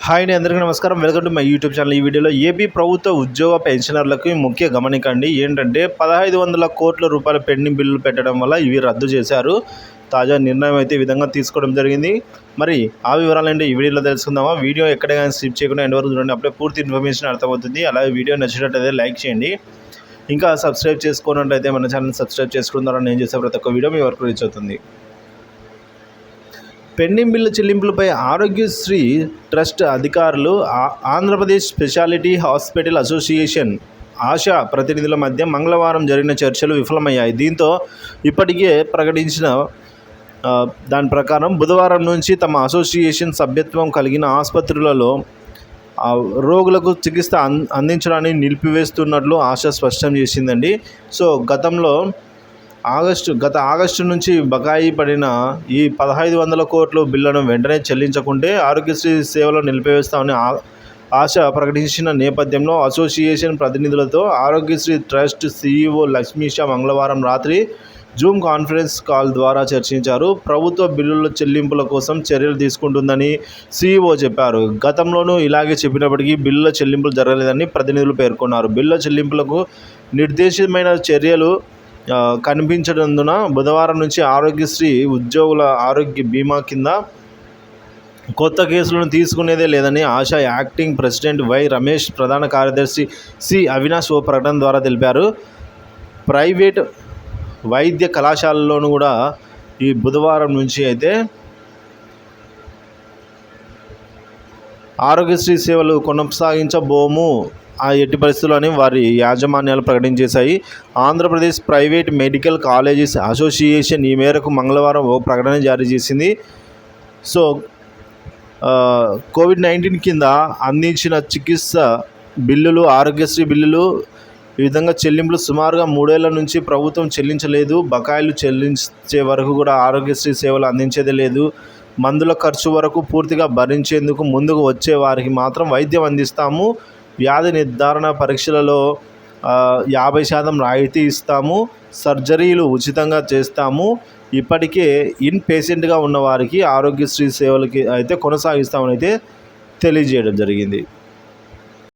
Hi అండి, అందరికీ నమస్కారం. Welcome to my YouTube channel. ఈ వీడియోలో ఏపీ ప్రభుత్వ ఉద్యోగ పెన్షనర్లకు ముఖ్య గమనిక అండి. ఏంటంటే 1500 కోట్ల రూపాయల పెండింగ్ బిల్లులు పెట్టడం వల్ల ఇవి రద్దు చేశారు. తాజా నిర్ణయం అయితే ఈ విధంగా తీసుకోవడం జరిగింది. మరి ఆ వివరాలంటే ఈ వీడియోలో తెలుసుకుందామా? వీడియో ఎక్కడైనా స్కిప్ చేయకుండా ఎండ్ వరకు చూడండి. అప్పుడే పూర్తి ఇన్ఫర్మేషన్ అర్థమవుతుంది. అలాగే వీడియో నచ్చినట్లయితే లైక్ చేయండి. ఇంకా సబ్స్క్రైబ్ చేసుకున్నట్లయితే మన ఛానల్ సబ్స్క్రైబ్ చేసుకున్నారని నేను చేసే ప్రతి ఒక్క వీడియో మీ వరకు రీచ్ అవుతుంది. పెండింగ్ బిల్లు చెల్లింపులపై ఆరోగ్యశ్రీ ట్రస్ట్ అధికారులు Andhra Pradesh speciality hospital association ASHA ప్రతినిధుల మధ్య మంగళవారం జరిగిన చర్చలు విఫలమయ్యాయి. దీంతో ఇప్పటికే ప్రకటించిన దాని ప్రకారం బుధవారం నుంచి తమ అసోసియేషన్ సభ్యత్వం కలిగిన ఆసుపత్రులలో రోగులకు చికిత్స అందించడాన్ని నిలిపివేస్తున్నట్లు ఆశ స్పష్టం చేసిందండి. సో గత ఆగస్టు నుంచి బకాయి పడిన ఈ 1500 కోట్ల బిల్లును వెంటనే చెల్లించకుంటే ఆరోగ్యశ్రీ సేవలు నిలిపివేస్తామని ఆశ ప్రకటించిన నేపథ్యంలో అసోసియేషన్ ప్రతినిధులతో ఆరోగ్యశ్రీ ట్రస్ట్ సీఈఓ లక్ష్మీషా మంగళవారం రాత్రి జూమ్ కాన్ఫరెన్స్ కాల్ ద్వారా చర్చించారు. ప్రభుత్వ బిల్లుల చెల్లింపుల కోసం చర్యలు తీసుకుంటుందని సీఈఓ చెప్పారు. గతంలోనూ ఇలాగే చెప్పినప్పటికీ బిల్లుల చెల్లింపులు జరగలేదని ప్రతినిధులు పేర్కొన్నారు. బిల్లుల చెల్లింపులకు నిర్దేశితమైన చర్యలు కనిపించనందున బుధవారం నుంచి ఆరోగ్యశ్రీ ఉద్యోగుల ఆరోగ్య బీమా కింద కొత్త కేసులను తీసుకునేదే లేదని Asha acting president Y Ramesh, ప్రధాన కార్యదర్శి సి అవినాష్ ఓ ప్రకటన ద్వారా తెలిపారు. ప్రైవేట్ వైద్య కళాశాలల్లోనూ కూడా ఈ బుధవారం నుంచి అయితే ఆరోగ్యశ్రీ సేవలు కొనసాగించబోము ఎట్టి పరిస్థితుల్లోని వారి యాజమాన్యాలు ప్రకటించేశాయి. Andhra Pradesh private medical colleges association ఈ మేరకు మంగళవారం ఓ ప్రకటన జారీ చేసింది. సో కోవిడ్-19 కింద అందించిన చికిత్స బిల్లులు, ఆరోగ్యశ్రీ బిల్లులు ఈ విధంగా చెల్లింపులు సుమారుగా 3 ఏళ్ల నుంచి ప్రభుత్వం చెల్లించలేదు. బకాయిలు చెల్లించే వరకు కూడా ఆరోగ్యశ్రీ సేవలు అందించేదే లేదు. మందుల ఖర్చు వరకు పూర్తిగా భరించేందుకు ముందుకు వచ్చే వారికి మాత్రం వైద్యం అందిస్తాము. వ్యాధి నిర్ధారణ పరీక్షలలో 50% రాయితీ ఇస్తాము. సర్జరీలు ఉచితంగా చేస్తాము. ఇప్పటికే ఇన్ పేషెంట్గా ఉన్న వారికి ఆరోగ్యశ్రీ సేవలకి అయితే కొనసాగిస్తామని అయితే తెలియజేయడం జరిగింది.